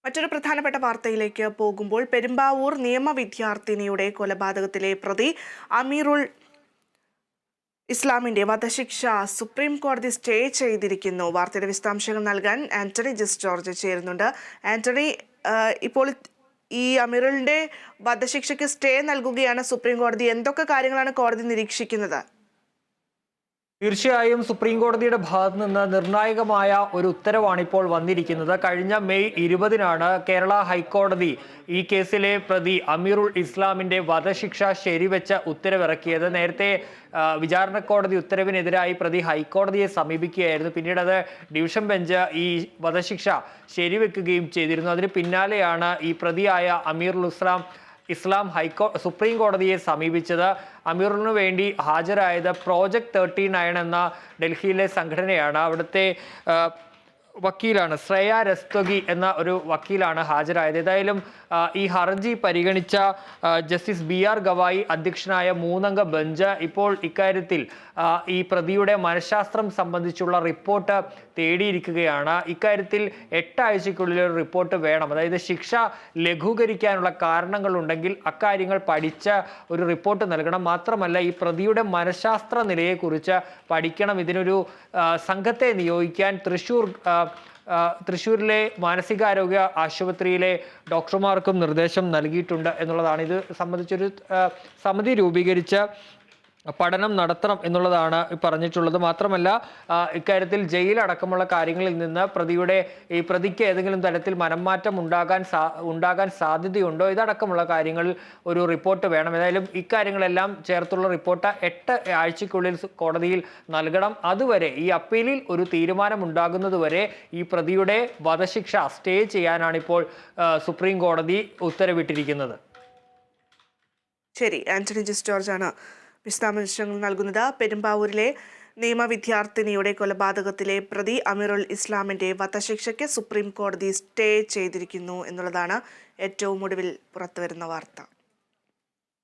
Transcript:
മറ്റൊരു പ്രധാനപ്പെട്ട വാർത്തയിലേക്ക് പോകുമ്പോൾ പെരുമ്പാവൂർ നിയമവിദ്യാർത്ഥിനിയുടെ കൊലപാതകത്തിലെ പ്രതി അമീറുൽ ഇസ്ലാമിന്റെ വധശിക്ഷ സുപ്രീം കോടതി സ്റ്റേ ചെയ്തിരിക്കുന്നു. വാർത്തയുടെ വിശദാംശങ്ങൾ നൽകാൻ ആന്റണി ജസ് ജോർജ് ചേരുന്നുണ്ട്. ആന്റണി, ഇപ്പോൾ ഈ അമീറുലിന്റെ വധശിക്ഷയ്ക്ക് സ്റ്റേ നൽകുകയാണ് സുപ്രീം കോടതി. എന്തൊക്കെ കാര്യങ്ങളാണ് കോടതി നിരീക്ഷിക്കുന്നത്? തീർച്ചയായും സുപ്രീം കോടതിയുടെ ഭാഗത്ത് നിന്ന് നിർണായകമായ ഒരു ഉത്തരവാണ് ഇപ്പോൾ വന്നിരിക്കുന്നത്. കഴിഞ്ഞ മെയ് 20-നാണ് കേരള ഹൈക്കോടതി ഈ കേസിലെ പ്രതി അമീറുൽ ഇസ്ലാമിന്റെ വധശിക്ഷ ശരിവെച്ച ഉത്തരവിറക്കിയത്. നേരത്തെ വിചാരണ കോടതി ഉത്തരവിനെതിരായി പ്രതി ഹൈക്കോടതിയെ സമീപിക്കുകയായിരുന്നു. പിന്നീട് അത് ഡിവിഷൻ ബെഞ്ച് ഈ വധശിക്ഷ ശരിവെക്കുകയും ചെയ്തിരുന്നു. അതിന് പിന്നാലെയാണ് ഈ പ്രതിയായ അമീറുൽ ഇസ്ലാം സുപ്രീം കോടതിയെ സമീപിച്ചത്. അമീറിനു വേണ്ടി ഹാജരായത് പ്രോജക്ട് 39 എന്ന ഡൽഹിയിലെ സംഘടനയാണ്. അവിടുത്തെ വക്കീലാണ് ശ്രേയ രസ്തോഗി എന്ന ഒരു വക്കീലാണ് ഹാജരായത്. ഏതായാലും ഈ ഹർജി പരിഗണിച്ച ജസ്റ്റിസ് BR ഗവായി അധ്യക്ഷനായ 3-അംഗ ബെഞ്ച് ഇപ്പോൾ ഇക്കാര്യത്തിൽ ഈ പ്രതിയുടെ മനഃശാസ്ത്രം സംബന്ധിച്ചുള്ള റിപ്പോർട്ട് തേടിയിരിക്കുകയാണ്. ഇക്കാര്യത്തിൽ 8 ആഴ്ചയ്ക്കുള്ളിൽ ഒരു റിപ്പോർട്ട് വേണം. അതായത് ശിക്ഷ ലഘൂകരിക്കാനുള്ള കാരണങ്ങളുണ്ടെങ്കിൽ അക്കാര്യങ്ങൾ പഠിച്ച് ഒരു റിപ്പോർട്ട് നൽകണം. മാത്രമല്ല ഈ പ്രതിയുടെ മനഃശാസ്ത്ര നിലയെക്കുറിച്ച് പഠിക്കണം. ഇതിനൊരു സംഘത്തെ നിയോഗിക്കാൻ തൃശ്ശൂരിലെ മാനസികാരോഗ്യ ആശുപത്രിയിലെ ഡോക്ടർമാർക്കും നിർദ്ദേശം നൽകിയിട്ടുണ്ട് എന്നുള്ളതാണ്. ഇത് സംബന്ധിച്ചൊരു സമിതി രൂപീകരിച്ച് പഠനം നടത്തണം എന്നുള്ളതാണ് പറഞ്ഞിട്ടുള്ളത്. മാത്രമല്ല ഇക്കാര്യത്തിൽ ജയിലടക്കമുള്ള കാര്യങ്ങളിൽ നിന്ന് പ്രതിക്ക് ഏതെങ്കിലും തരത്തിൽ മനംമാറ്റം ഉണ്ടാകാൻ സാധ്യതയുണ്ടോ, ഇതടക്കമുള്ള കാര്യങ്ങളിൽ ഒരു റിപ്പോർട്ട് വേണം. ഏതായാലും ഇക്കാര്യങ്ങളെല്ലാം ചേർത്തുള്ള റിപ്പോർട്ട് 8 ആഴ്ചയ്ക്കുള്ളിൽ കോടതിയിൽ നൽകണം. അതുവരെ ഈ അപ്പീലിൽ ഒരു തീരുമാനമുണ്ടാകുന്നതുവരെ ഈ പ്രതിയുടെ വധശിക്ഷ സ്റ്റേ ചെയ്യാനാണ് ഇപ്പോൾ സുപ്രീം കോടതി ഉത്തരവിട്ടിരിക്കുന്നത്. ശരി, ആന്റണി ജസ് ജോർജ് ആണ് വിശദാംശങ്ങൾ നൽകുന്നത്. പെരുമ്പാവൂരിലെ നിയമവിദ്യാർത്ഥിനിയുടെ കൊലപാതകത്തിലെ പ്രതി അമീറുൽ ഇസ്ലാമിന്റെ വധശിക്ഷയ്ക്ക് സുപ്രീം കോടതി സ്റ്റേ ചെയ്തിരിക്കുന്നു എന്നുള്ളതാണ് ഏറ്റവും ഒടുവിൽ പുറത്തുവരുന്ന വാർത്ത.